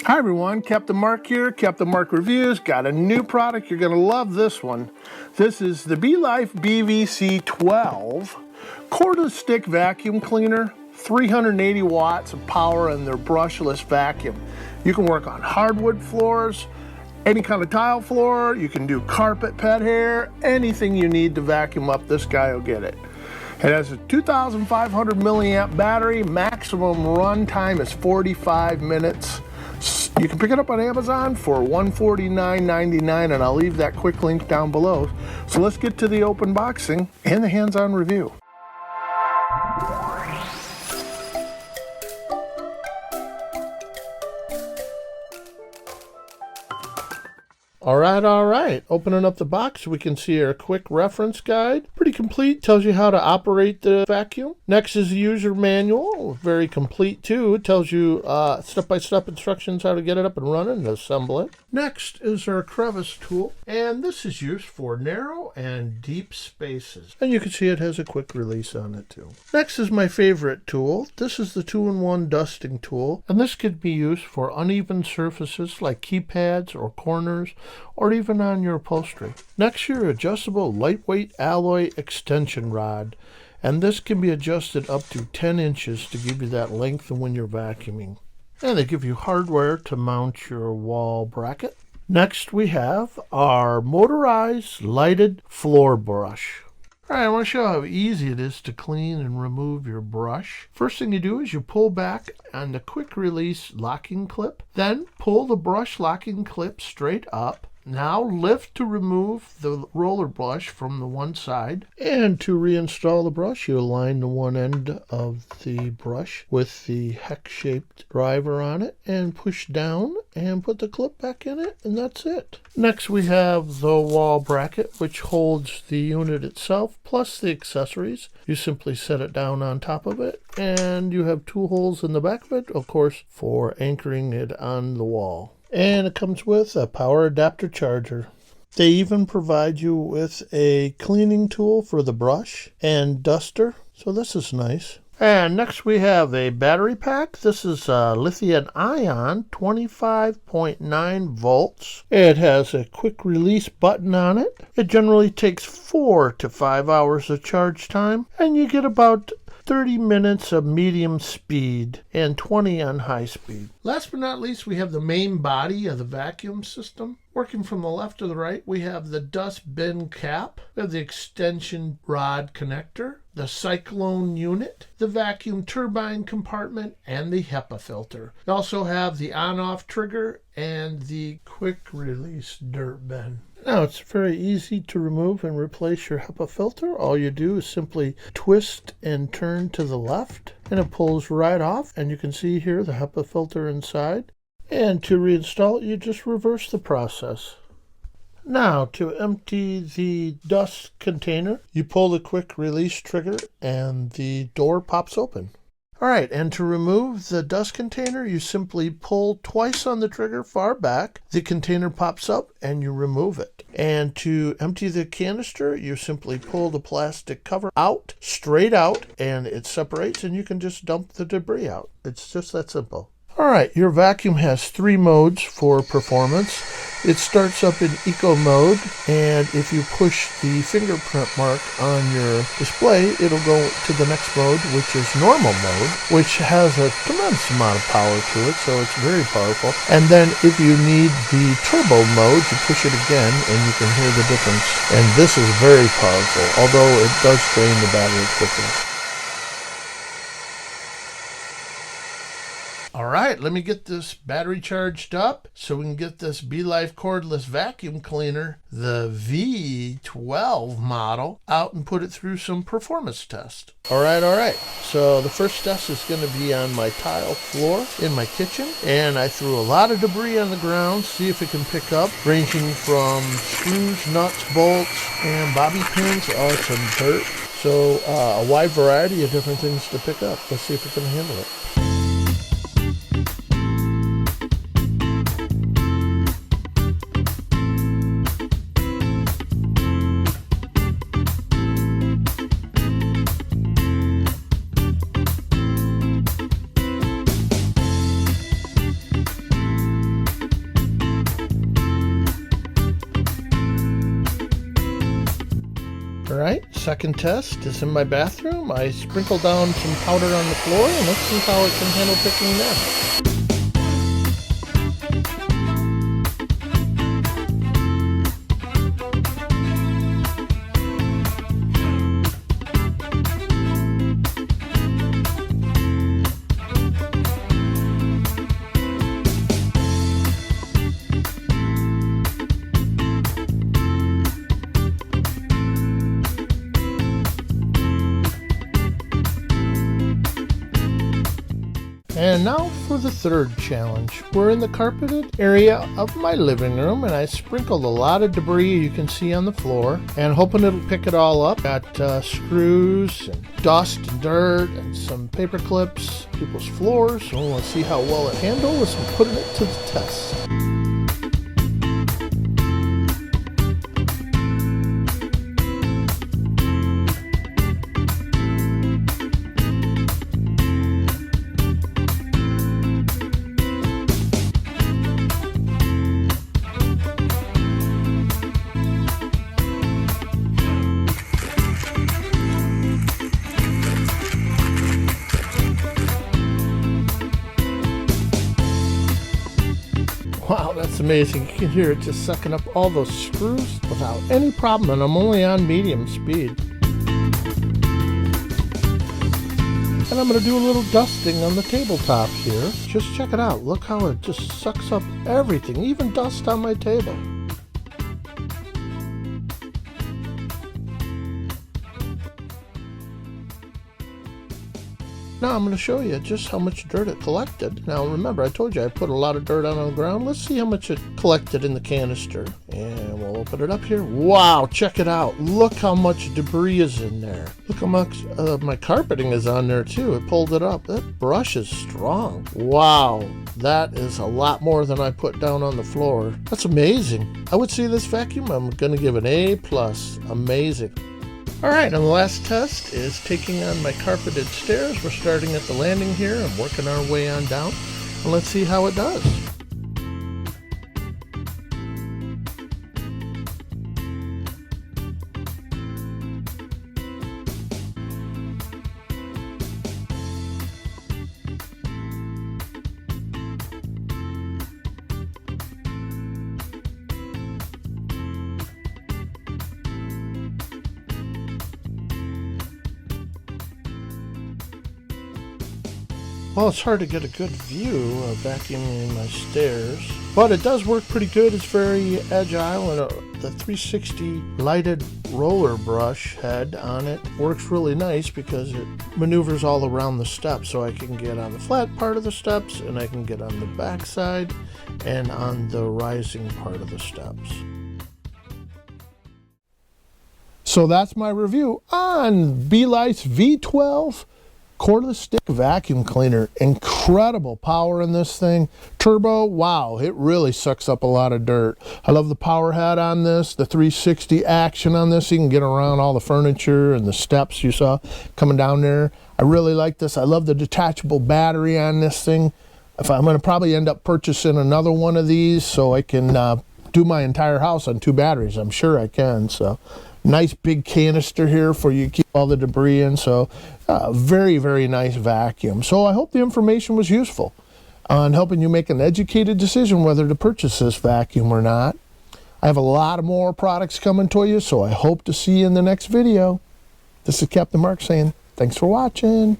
Hi everyone, Captain Mark here, Captain Mark Reviews. Got a new product, you're gonna love this one. This is the Belife BVC12 cordless stick vacuum cleaner, 380 watts of power in their brushless vacuum. You can work on hardwood floors, any kind of tile floor, you can do carpet, pet hair, anything you need to vacuum up, this guy will get it. It has a 2,500 milliamp battery, maximum runtime is 45 minutes. You can pick it up on Amazon for $149.99, and I'll leave that quick link down below. So let's get to the open boxing and the hands-on review. All right. Opening up the box, we can see our quick reference guide. Pretty complete, tells you how to operate the vacuum. Next is the user manual, very complete too. It tells you step-by-step instructions how to get it up and running and assemble it. Next is our crevice tool, and this is used for narrow and deep spaces. And you can see it has a quick release on it too. Next is my favorite tool. This is the 2-in-1 dusting tool, and this could be used for uneven surfaces like keypads or corners, or even on your upholstery. Next, your adjustable lightweight alloy extension rod, and this can be adjusted up to 10 inches to give you that length when you're vacuuming. And they give you hardware to mount your wall bracket. Next, we have our motorized lighted floor brush. All right, I want to show how easy it is to clean and remove your brush. First thing you do is you pull back on the quick release locking clip, then pull the brush locking clip straight up. Now lift to remove the roller brush from the one side, and to reinstall the brush you align the one end of the brush with the hex-shaped driver on it and push down and put the clip back in it, and that's it. Next we have the wall bracket, which holds the unit itself plus the accessories. You simply set it down on top of it, and you have 2 holes in the back of it, of course, for anchoring it on the wall. And it comes with a power adapter charger. They even provide you with a cleaning tool for the brush and duster, so this is nice. And next we have a battery pack. This is a lithium ion 25.9 volts. It has a quick release button on it. It generally takes 4 to 5 hours of charge time, and you get about 30 minutes of medium speed and 20 on high speed. Last but not least, we have the main body of the vacuum system. Working from the left to the right, we have the dust bin cap, we have the extension rod connector, the cyclone unit, the vacuum turbine compartment, and the HEPA filter. We also have the on-off trigger and the quick release dirt bin. Now, it's very easy to remove and replace your HEPA filter. All you do is simply twist and turn to the left, and it pulls right off. And you can see here the HEPA filter inside. And to reinstall it, you just reverse the process. Now, to empty the dust container, you pull the quick release trigger, and the door pops open. All right, and to remove the dust container, you simply pull twice on the trigger far back. The container pops up and you remove it. And to empty the canister, you simply pull the plastic cover out, straight out, and it separates, and you can just dump the debris out. It's just that simple. All right, your vacuum has 3 modes for performance. It starts up in eco mode, and if you push the fingerprint mark on your display, it'll go to the next mode, which is normal mode, which has a tremendous amount of power to it, so it's very powerful. And then if you need the turbo mode, you push it again, and you can hear the difference. And this is very powerful, although it does drain the battery quickly. All right, let me get this battery charged up so we can get this Belife cordless vacuum cleaner, the V12 model, out and put it through some performance test. All right. So the first test is going to be on my tile floor in my kitchen, and I threw a lot of debris on the ground, see if it can pick up, ranging from screws, nuts, bolts, and bobby pins, some dirt. So a wide variety of different things to pick up. Let's see if it can handle it. All right, second test is in my bathroom. I sprinkle down some powder on the floor, and let's see how it can handle picking that. And now for the third challenge. We're in the carpeted area of my living room, and I sprinkled a lot of debris you can see on the floor, and hoping it'll pick it all up. Got screws and dust and dirt and some paper clips, people's floors. So let's see how well it handles and putting it to the test. Wow, that's amazing. You can hear it just sucking up all those screws without any problem, and I'm only on medium speed. And I'm going to do a little dusting on the tabletop here. Just check it out. Look how it just sucks up everything, even dust on my table. Now I'm going to show you just how much dirt it collected. Now remember, I told you I put a lot of dirt on the ground. Let's see how much it collected in the canister. And we'll open it up here. Wow, check it out. Look how much debris is in there. Look how much my carpeting is on there too. It pulled it up. That brush is strong. Wow, that is a lot more than I put down on the floor. That's amazing. I would say this vacuum, I'm going to give an A+. Amazing. All right, and the last test is taking on my carpeted stairs. We're starting at the landing here and working our way on down. And let's see how it does. Well, it's hard to get a good view of vacuuming my stairs, but it does work pretty good. It's very agile, and the 360 lighted roller brush head on it works really nice because it maneuvers all around the steps, so I can get on the flat part of the steps, and I can get on the back side and on the rising part of the steps. So that's my review on Belife's V12 cordless stick vacuum cleaner. Incredible power in this thing. Turbo, wow, it really sucks up a lot of dirt. I love the power head on this, the 360 action on this. You can get around all the furniture and the steps you saw coming down there. I really like this. I love the detachable battery on this thing. I'm going to probably end up purchasing another one of these so I can do my entire house on 2 batteries. I'm sure I can. So nice big canister here for you to keep all the debris in. So very, very nice vacuum. So I hope the information was useful on helping you make an educated decision whether to purchase this vacuum or not. I have a lot of more products coming to you, so I hope to see you in the next video. This is Captain Mark saying thanks for watching.